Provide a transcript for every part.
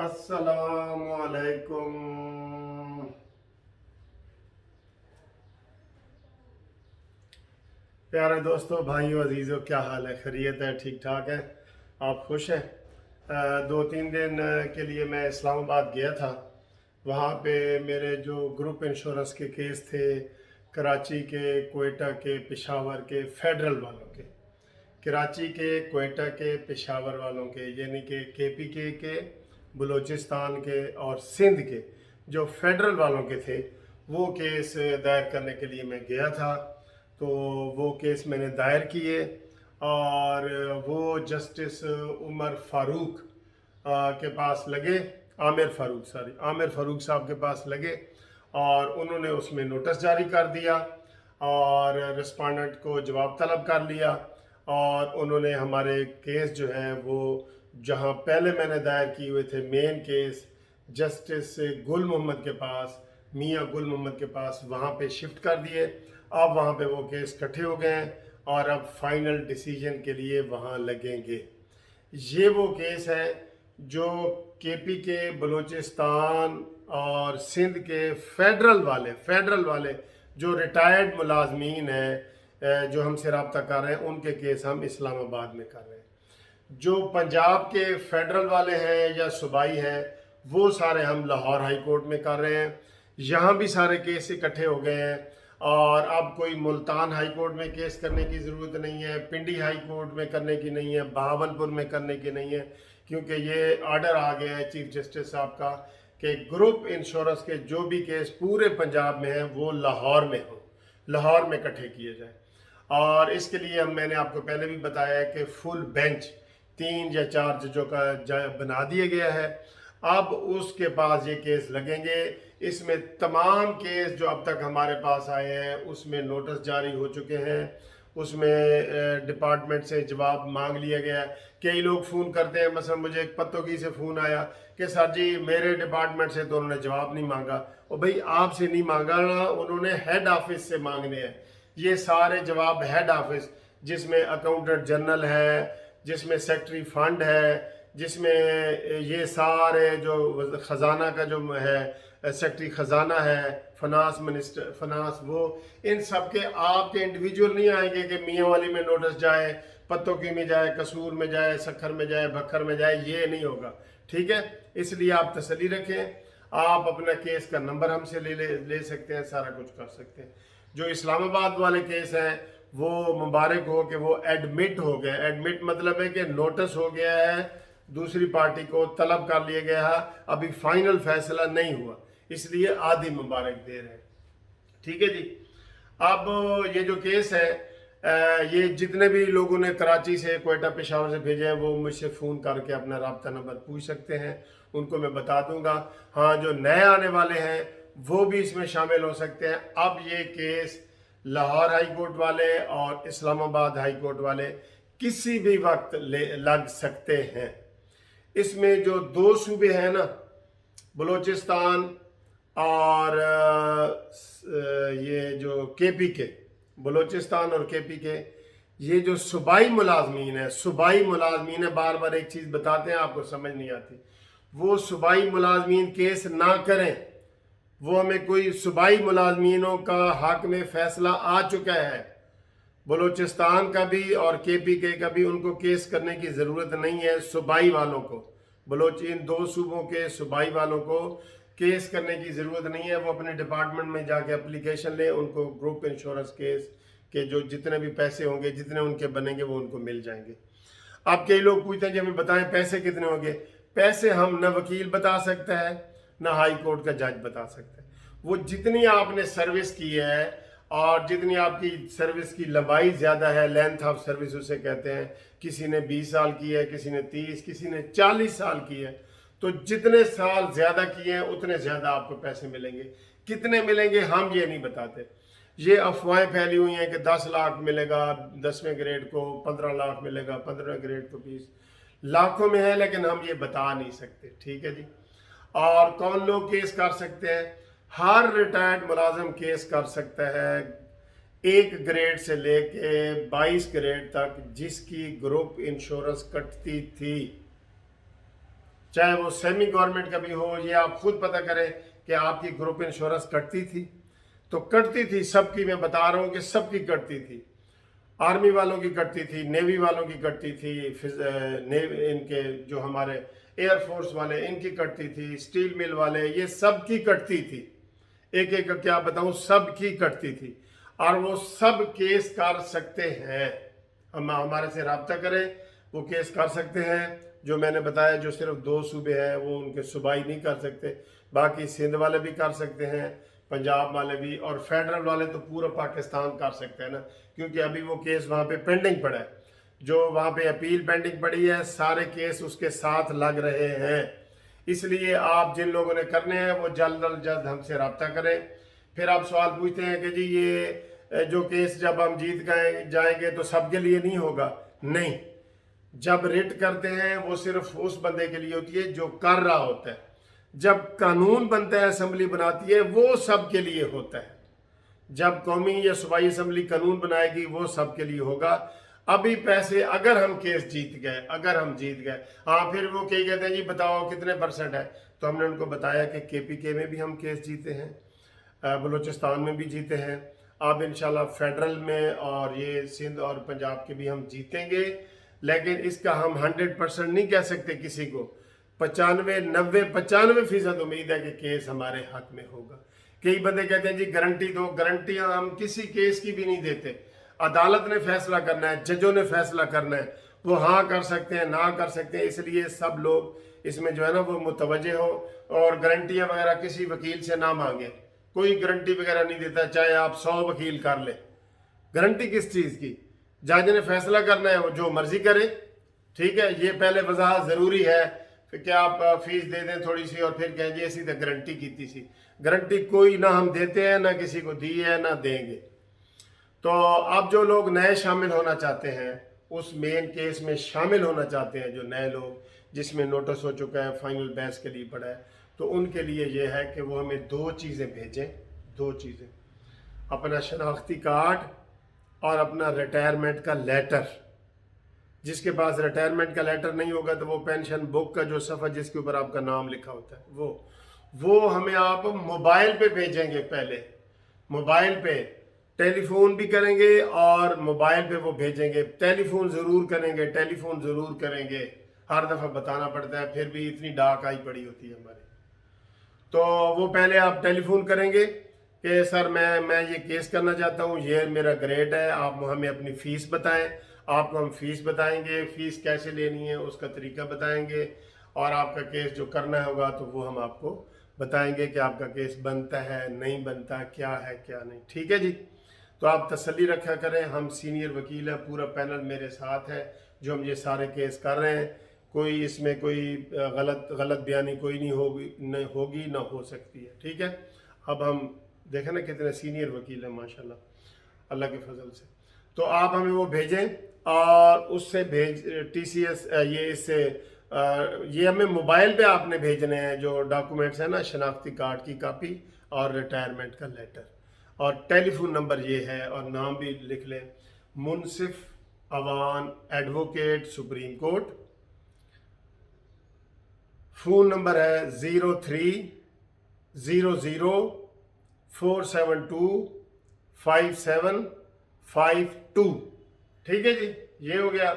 अस्सलाम वालेकुम। प्यारे दोस्तों, भाइयों, अजीज़ों, क्या हाल है? खैरियत है? ठीक ठाक है? आप खुश हैं? 2-3 दिन के लिए मैं इस्लामाबाद गया था। वहाँ पे मेरे जो ग्रुप इंश्योरेंस के केस थे, कराची के, कोयटा के, पेशावर के, फेडरल वालों के, कराची के, कोयटा के, पेशावर वालों के, यानी कि के बलूचिस्तान के और सिंध के जो फेडरल वालों के थे, वो केस दायर करने के लिए मैं गया था। तो वो केस मैंने दायर किए और वो जस्टिस उमर फारूक के पास लगे, आमिर फारूक साहब के पास लगे और उन्होंने उसमें नोटिस जारी कर दिया और रिस्पांडेंट को जवाब तलब कर लिया। और उन्होंने हमारे केस जो है वो जहां पहले मैंने दायर किए हुए थे मेन केस जस्टिस गुल मोहम्मद के पास, मियाँ गुल मोहम्मद के पास, वहाँ पे शिफ्ट कर दिए। अब वहाँ पे वो केस इकट्ठे हो गए हैं और अब फाइनल डिसीजन के लिए वहाँ लगेंगे। ये वो केस है जो केपी के, बलूचिस्तान और सिंध के फेडरल वाले जो रिटायर्ड मुलाजमीन हैं जो हमसे रब्ता कर रहे हैं, उनके केस हम इस्लामाबाद में कर रहे हैं। जो पंजाब के फेडरल वाले हैं या सूबाई हैं, वो सारे हम लाहौर हाई कोर्ट में कर रहे हैं। यहाँ भी सारे केस इकट्ठे हो गए हैं और अब कोई मुल्तान हाई कोर्ट में केस करने की ज़रूरत नहीं है, पिंडी हाई कोर्ट में करने की नहीं है, बहावलपुर में करने की नहीं है, क्योंकि ये आर्डर आ गया है चीफ जस्टिस साहब का कि ग्रुप इंश्योरेंस के जो भी केस पूरे पंजाब में हैं वो लाहौर में हो, लाहौर में इकट्ठे किए जाए। और इसके लिए मैंने आपको पहले भी बताया है कि फुल बेंच 3 या 4 जजों का बना दिया गया है। अब उसके पास ये केस लगेंगे। इसमें तमाम केस जो अब तक हमारे पास आए हैं उसमें नोटिस जारी हो चुके हैं, उसमें डिपार्टमेंट से जवाब मांग लिया गया है। कई लोग फ़ोन करते हैं, मसलन मुझे एक पत्तोगी से फ़ोन आया कि सर जी मेरे डिपार्टमेंट से तो उन्होंने जवाब नहीं मांगा। और भाई आपसे नहीं मांगा ना, उन्होंने हेड ऑफिस से मांगने हैं। ये सारे जवाब हेड ऑफिस, जिसमें अकाउंटेंट जनरल है, जिसमें सेक्रेटरी फंड है, जिसमें ये सारे जो ख़जाना का जो है, सेक्रेटरी ख़जाना है, फनास मिनिस्टर फनास, वो इन सब के आपके इंडिविजुअल नहीं आएंगे कि मियाँ वाली में नोटिस जाए, पत्तोकी में जाए, कसूर में जाए, सखर में जाए, भक्खर में जाए, ये नहीं होगा। ठीक है, इसलिए आप तसल्ली रखें। आप अपना केस का नंबर हमसे ले सकते हैं, सारा कुछ कर सकते हैं। जो इस्लामाबाद वाले केस हैं वो मुबारक हो कि वो एडमिट हो गए। एडमिट मतलब है कि नोटिस हो गया है, दूसरी पार्टी को तलब कर लिया गया है, अभी फाइनल फैसला नहीं हुआ, इसलिए आधी मुबारक दे रहे हैं। ठीक है जी। अब ये जो केस है, ये जितने भी लोगों ने कराची से, कोयटा, पेशावर से भेजे हैं वो मुझसे फ़ोन करके अपना राब्ता नंबर पूछ सकते हैं, उनको मैं बता दूंगा। हाँ, जो नए आने वाले हैं वो भी इसमें शामिल हो सकते हैं। अब ये केस लाहौर हाई कोर्ट वाले और इस्लामाबाद हाई कोर्ट वाले किसी भी वक्त लग सकते हैं। इसमें जो 2 सूबे हैं ना, बलूचिस्तान और ये जो केपी के, बलूचिस्तान और केपी के, ये जो सूबाई मुलाजमीन है, बार बार एक चीज़ बताते हैं आपको समझ नहीं आती, वो सूबाई मुलाजमीन केस ना करें। वो हमें कोई सूबाई मुलाजमीनों का हक में फैसला आ चुका है, बलूचिस्तान का भी और केपी के का भी, उनको केस करने की ज़रूरत नहीं है। सूबाई वालों को, इन 2 सूबों के सूबाई वालों को केस करने की ज़रूरत नहीं है। वो अपने डिपार्टमेंट में जाके एप्लीकेशन लें, उनको ग्रुप इंश्योरेंस केस के जो जितने भी पैसे होंगे, जितने उनके बनेंगे, वो उनको मिल जाएंगे। अब कई लोग पूछते हैं कि हमें बताएं पैसे कितने होंगे। पैसे हम न वकील बता सकता है, ना हाई कोर्ट का जज बता सकता है। वो जितनी आपने सर्विस की है और जितनी आपकी सर्विस की लंबाई ज़्यादा है, लेंथ ऑफ सर्विस उसे कहते हैं, किसी ने 20 साल की है, किसी ने 30, किसी ने 40 साल की है, तो जितने साल ज़्यादा किए हैं उतने ज़्यादा आपको पैसे मिलेंगे। कितने मिलेंगे हम ये नहीं बताते। ये अफवाहें फैली हुई हैं कि 10 लाख मिलेगा 10वें ग्रेड को, 15 लाख मिलेगा 15वें ग्रेड को, 20 लाखों में है, लेकिन हम ये बता नहीं सकते। ठीक है जी। और कौन लोग केस कर सकते हैं? हर रिटायर्ड मुलाजिम केस कर सकता है, 1 ग्रेड से लेके 22 ग्रेड तक जिसकी ग्रुप इंश्योरेंस कटती थी। चाहे वो सेमी गवर्नमेंट का भी हो। ये आप खुद पता करें कि आपकी ग्रुप इंश्योरेंस कटती थी, तो कटती थी सबकी, मैं बता रहा हूँ कि सबकी कटती थी। आर्मी वालों की कटती थी, नेवी वालों की कटती थी, इनके जो हमारे एयरफोर्स वाले इनकी कटती थी, स्टील मिल वाले, ये सब की कटती थी। एक एक क्या बताऊं, सब की कटती थी। और वो सब केस कर सकते हैं, हम हमारे से रब्ता करें, वो केस कर सकते हैं। जो मैंने बताया, जो सिर्फ 2 सूबे हैं वो उनके सूबाई नहीं कर सकते, बाकी सिंध वाले भी कर सकते हैं, पंजाब वाले भी, और फेडरल वाले तो पूरा पाकिस्तान कर सकते हैं ना, क्योंकि अभी वो केस वहाँ पे पेंडिंग पड़ा है। जो वहाँ पे अपील पेंडिंग पड़ी है, सारे केस उसके साथ लग रहे हैं। इसलिए आप जिन लोगों ने करने हैं वो जल्द अज जल्द हमसे रब्ता करें। फिर आप सवाल पूछते हैं कि जी ये जो केस जब हम जीत गए जाएंगे तो सबके लिए नहीं होगा। नहीं, जब रिट करते हैं वो सिर्फ उस बंदे के लिए होती है जो कर रहा होता है। जब कानून बनता है, असेंबली बनाती है, वो सबके लिए होता है। जब कौमी या सूबाई असेंबली कानून बनाएगी वो सबके लिए होगा। अभी पैसे अगर हम केस जीत गए, अगर हम जीत गए, हाँ, फिर वो कहीं कहते हैं जी बताओ कितने % है, तो हमने उनको बताया कि KPK में भी हम केस जीते हैं, बलूचिस्तान में भी जीते हैं, अब इंशाल्लाह फेडरल में और ये सिंध और पंजाब के भी हम जीतेंगे। लेकिन इसका हम 100% नहीं कह सकते किसी को। 95, 90, 95% उम्मीद है कि केस हमारे हक में होगा। कई बंदे कहते हैं जी गारंटी दो, गारंटियां हम किसी केस की भी नहीं देते। अदालत ने फैसला करना है, जजों ने फैसला करना है, वो हाँ कर सकते हैं, ना कर सकते हैं। इसलिए सब लोग इसमें जो है ना वो मुतवज्जे हो, और गारंटियां वगैरह किसी वकील से ना मांगे। कोई गारंटी वगैरह नहीं देता, चाहे आप 100 वकील कर ले। गारंटी किस चीज़ की? जज ने फैसला करना है, वो जो मर्जी करे। ठीक है, ये पहले वजाहत ज़रूरी है। फिर क्या आप फीस दे दें थोड़ी सी और फिर कहें जी ऐसी तो गारंटी की थी। गारंटी कोई ना हम देते हैं, ना किसी को दी है, ना देंगे। तो अब जो लोग नए शामिल होना चाहते हैं, उस मेन केस में शामिल होना चाहते हैं, जो नए लोग जिसमें नोटिस हो चुका है, फाइनल बहस के लिए पड़ा है, तो उनके लिए ये है कि वो हमें 2 चीज़ें भेजें। 2 चीज़ें, अपना शनाख्ती कार्ड और अपना रिटायरमेंट का लेटर। जिसके पास रिटायरमेंट का लेटर नहीं होगा तो वो पेंशन बुक का जो सफ़ा जिसके ऊपर आपका नाम लिखा होता है वो हमें आप मोबाइल पे भेजेंगे। पहले मोबाइल पे टेलीफोन भी करेंगे और मोबाइल पे वो भेजेंगे। टेलीफोन ज़रूर करेंगे, टेलीफोन ज़रूर करेंगे। हर दफ़ा बताना पड़ता है, फिर भी इतनी डाक आई पड़ी होती है हमारी। तो वो पहले आप टेलीफोन करेंगे कि सर मैं ये केस करना चाहता हूँ, ये मेरा ग्रेड है, आप हमें अपनी फ़ीस बताएं। आपको हम फ़ीस बताएंगे, फ़ीस कैसे लेनी है उसका तरीका बताएंगे, और आपका केस जो करना होगा तो वो हम आपको बताएंगे कि आपका केस बनता है, नहीं बनता, क्या है क्या नहीं। ठीक है जी, तो आप तसल्ली रखा करें, हम सीनियर वकील हैं, पूरा पैनल मेरे साथ है जो हम ये सारे केस कर रहे हैं। कोई इसमें कोई गलत बयानी कोई नहीं होगी ना हो सकती है। ठीक है, अब हम देखें ना कितने सीनियर वकील हैं माशाल्लाह अल्लाह के फजल से। तो आप हमें वो भेजें, और उससे TCS ये इससे ये हमें मोबाइल पे आपने भेजने हैं जो डॉक्यूमेंट्स हैं ना, शनाख्ती कार्ड की कापी और रिटायरमेंट का लेटर, और टेलीफोन नंबर ये है, और नाम भी लिख लें, Munsif Awan advocate supreme court. Phone number है 030047255752। ठीक है जी, ये हो गया।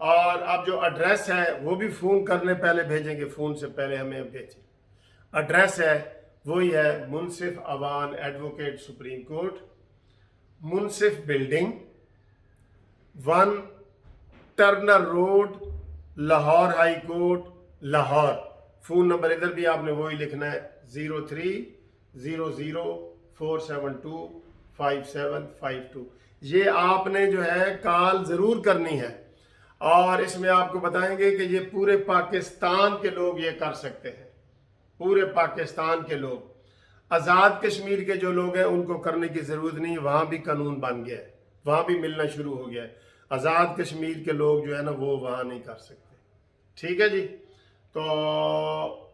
और अब जो एड्रेस है वो भी फ़ोन करने पहले भेजेंगे, फ़ोन से पहले हमें भेजें। एड्रेस है वही है, Munsif Awan advocate supreme court, Munsif building, 1 Turner road, Lahore high court, Lahore. Phone number इधर भी आपने वही लिखना है, 030047255752। ये आपने जो है कॉल ज़रूर करनी है, और इसमें आपको बताएंगे कि ये पूरे पाकिस्तान के लोग ये कर सकते हैं। पूरे पाकिस्तान के लोग, आज़ाद कश्मीर के जो लोग हैं उनको करने की ज़रूरत नहीं, वहाँ भी कानून बन गया है, वहाँ भी मिलना शुरू हो गया है। आज़ाद कश्मीर के लोग जो है ना वो वहाँ नहीं कर सकते। ठीक है जी, तो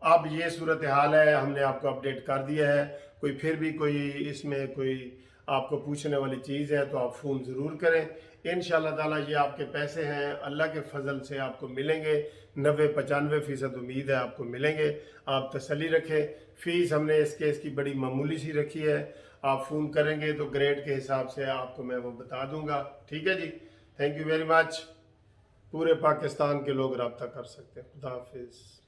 अब ये सूरत हाल है, हमने आपको अपडेट कर दिया है। कोई फिर भी कोई इसमें कोई आपको पूछने वाली चीज़ है तो आप फ़ोन ज़रूर करें। इंशाल्लाह ताला ये आपके पैसे हैं, अल्लाह के फजल से आपको मिलेंगे। 90-95% उम्मीद है आपको मिलेंगे। आप तसल्ली रखें। फ़ीस हमने इस केस की बड़ी मामूली सी रखी है। आप फ़ोन करेंगे तो ग्रेड के हिसाब से आपको मैं वो बता दूंगा। ठीक है जी, थैंक यू वेरी मच। पूरे पाकिस्तान के लोग रब्ता कर सकते हैं। खुदा हाफिज़।